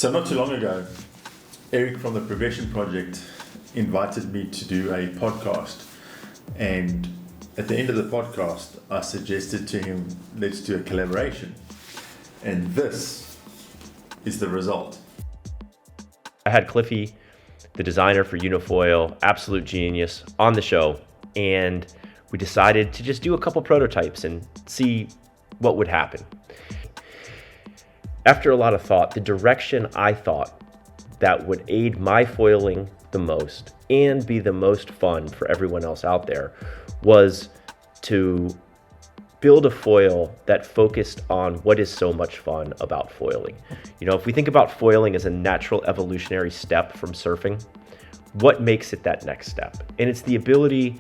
So not too long ago, Erik from the Progression Project invited me to do a podcast, and at the end of the podcast I suggested to him, let's do a collaboration, and this is the result. I had Cliffy, the designer for Unifoil, absolute genius, on the show, and we decided to just do a couple prototypes and see what would happen. After a lot of thought, the direction I thought that would aid my foiling the most and be the most fun for everyone else out there was to build a foil that focused on what is so much fun about foiling. You know, if we think about foiling as a natural evolutionary step from surfing, what makes it that next step? And it's the ability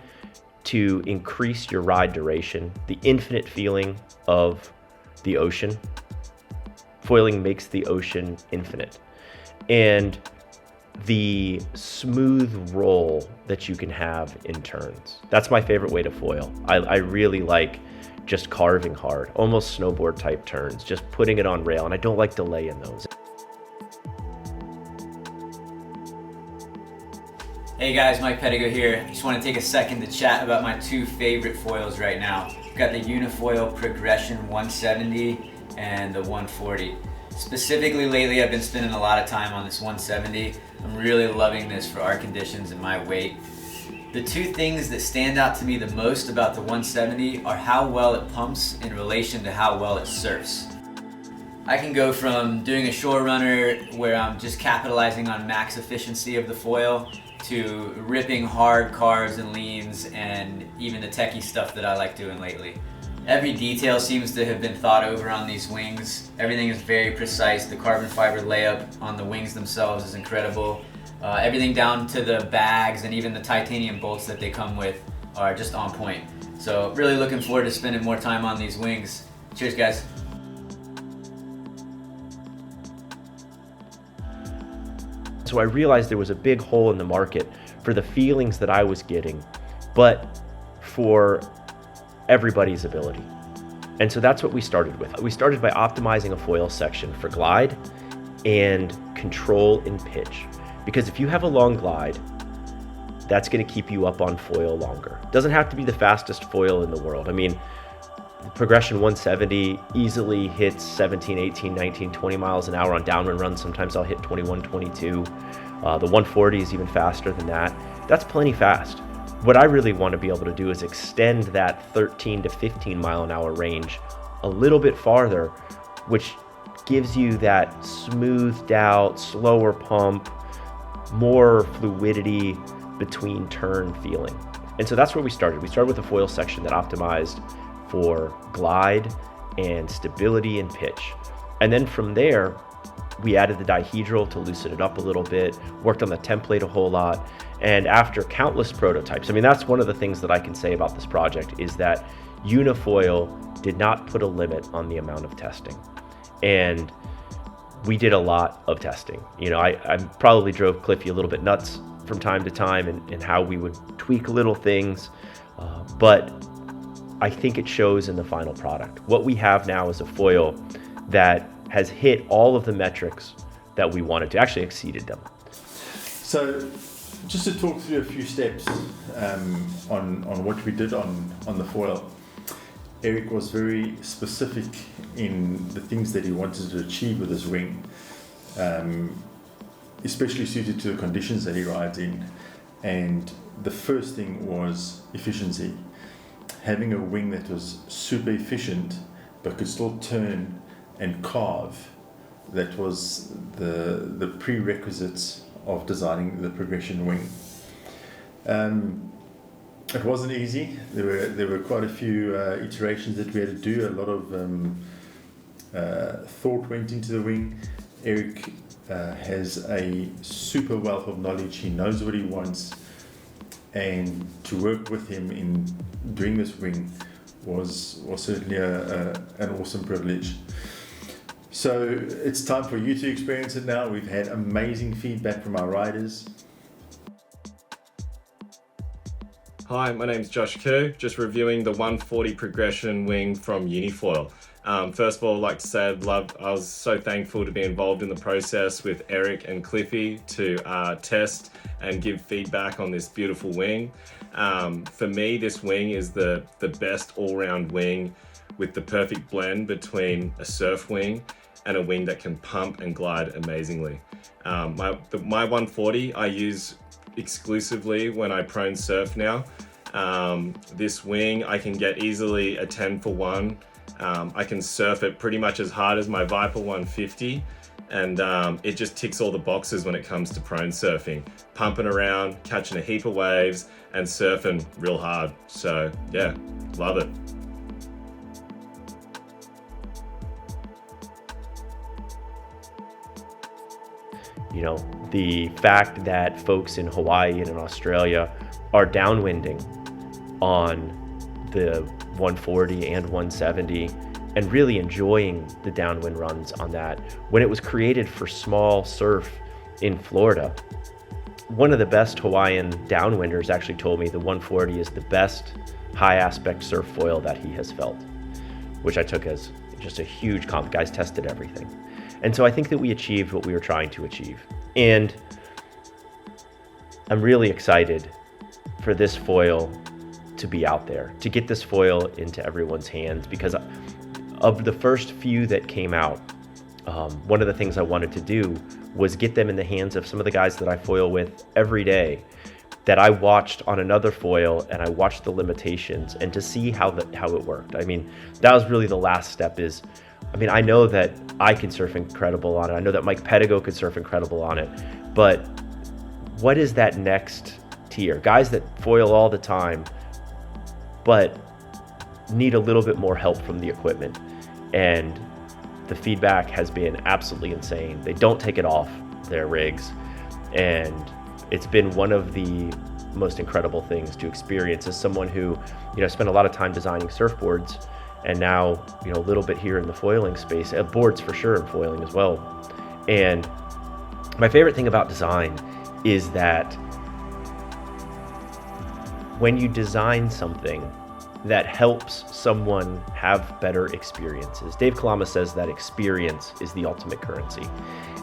to increase your ride duration, the infinite feeling of the ocean. Foiling makes the ocean infinite. And the smooth roll that you can have in turns. That's my favorite way to foil. I really like just carving hard, almost snowboard type turns, just putting it on rail, and I don't like delay in those. Hey guys, Mike Pedigo here. I just want to take a second to chat about my two favorite foils right now. I've got the Unifoil Progression 170 and the 140. Specifically lately, I've been spending a lot of time on this 170. I'm really loving this for our conditions and my weight. The two things that stand out to me the most about the 170 are how well it pumps in relation to how well it surfs. I can go from doing a shore runner where I'm just capitalizing on max efficiency of the foil to ripping hard carves and leans and even the techie stuff that I like doing lately. Every detail seems to have been thought over on these wings. Everything is very precise. The carbon fiber layup on the wings themselves is incredible. Everything down to the bags and even the titanium bolts that they come with are just on point. So really looking forward to spending more time on these wings. Cheers guys. So I realized there was a big hole in the market for the feelings that I was getting, but for everybody's ability. And so that's what we started with. We started by optimizing a foil section for glide and control and pitch. Because if you have a long glide, that's going to keep you up on foil longer. It doesn't have to be the fastest foil in the world. I mean, Progression 170 easily hits 17, 18, 19, 20 miles an hour on downwind runs. Sometimes I'll hit 21, 22. The 140 is even faster than that. That's plenty fast. What I really want to be able to do is extend that 13 to 15 mile an hour range a little bit farther, which gives you that smoothed out, slower pump, more fluidity between turn feeling. And so that's where we started. We started with a foil section that optimized for glide and stability and pitch. And then from there, we added the dihedral to loosen it up a little bit, worked on the template a whole lot. And after countless prototypes, I mean, that's one of the things that I can say about this project is that Unifoil did not put a limit on the amount of testing. And we did a lot of testing. You know, I probably drove Cliffy a little bit nuts from time to time in how we would tweak little things, but I think it shows in the final product. What we have now is a foil that has hit all of the metrics that we wanted to, actually exceeded them. So just to talk through a few steps on what we did on the foil, Erik was very specific in the things that he wanted to achieve with his wing, especially suited to the conditions that he rides in. And the first thing was efficiency. Having a wing that was super efficient but could still turn and carve, that was the prerequisites of designing the progression wing. It wasn't easy. There were quite a few iterations that we had to do. A lot of thought went into the wing. Erik has a super wealth of knowledge. He knows what he wants, and to work with him in doing this wing was certainly an awesome privilege. So it's time for you to experience it now. We've had amazing feedback from our riders. Hi, my name's Josh Kerr, just reviewing the 140 progression wing from Unifoil. First of all, I'd like to say I was so thankful to be involved in the process with Erik and Cliffy to test and give feedback on this beautiful wing. For me, this wing is the best all-round wing with the perfect blend between a surf wing and a wing that can pump and glide amazingly. My 140 I use exclusively when I prone surf now. This wing I can get easily a 10 for 1. I can surf it pretty much as hard as my Viper 150, and it just ticks all the boxes when it comes to prone surfing. Pumping around, catching a heap of waves, and surfing real hard. So yeah, love it. You know, the fact that folks in Hawaii and in Australia are downwinding on the 140 and 170 and really enjoying the downwind runs on that when it was created for small surf in Florida. One of the best Hawaiian downwinders actually told me the 140 is the best high aspect surf foil that he has felt, which I took as just a huge compliment. Guys tested everything. And so I think that we achieved what we were trying to achieve. And I'm really excited for this foil to be out there, to get this foil into everyone's hands, because of the first few that came out, one of the things I wanted to do was get them in the hands of some of the guys that I foil with every day, that I watched on another foil and I watched the limitations and to see how it worked. I mean, that was really the last step. I know that I can surf incredible on it. I know that Mike Pedigo could surf incredible on it, but what is that next tier? Guys that foil all the time, but need a little bit more help from the equipment. And the feedback has been absolutely insane. They don't take it off their rigs. And it's been one of the most incredible things to experience as someone who, spent a lot of time designing surfboards, and now, a little bit here in the foiling space, boards for sure, and foiling as well. And my favorite thing about design is that when you design something that helps someone have better experiences. Dave Kalama says that experience is the ultimate currency.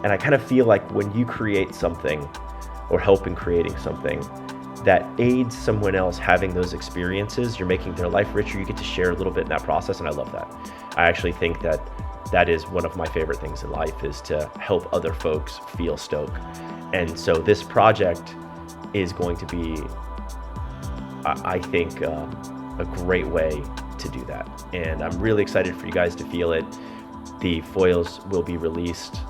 And I kind of feel like when you create something or help in creating something that aids someone else having those experiences, you're making their life richer. You get to share a little bit in that process, and I love that. I actually think that is one of my favorite things in life, is to help other folks feel stoked. And so this project is going to be, I think, a great way to do that. And I'm really excited for you guys to feel it. The foils will be released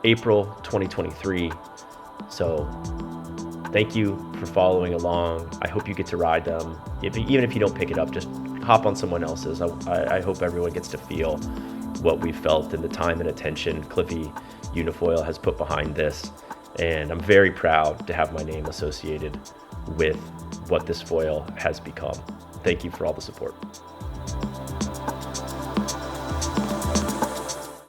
April 2023. So thank you for following along. I hope you get to ride them. Even if you don't pick it up, just hop on someone else's. I hope everyone gets to feel what we felt and the time and attention Cliffy Unifoil has put behind this. And I'm very proud to have my name associated with what this foil has become. Thank you for all the support.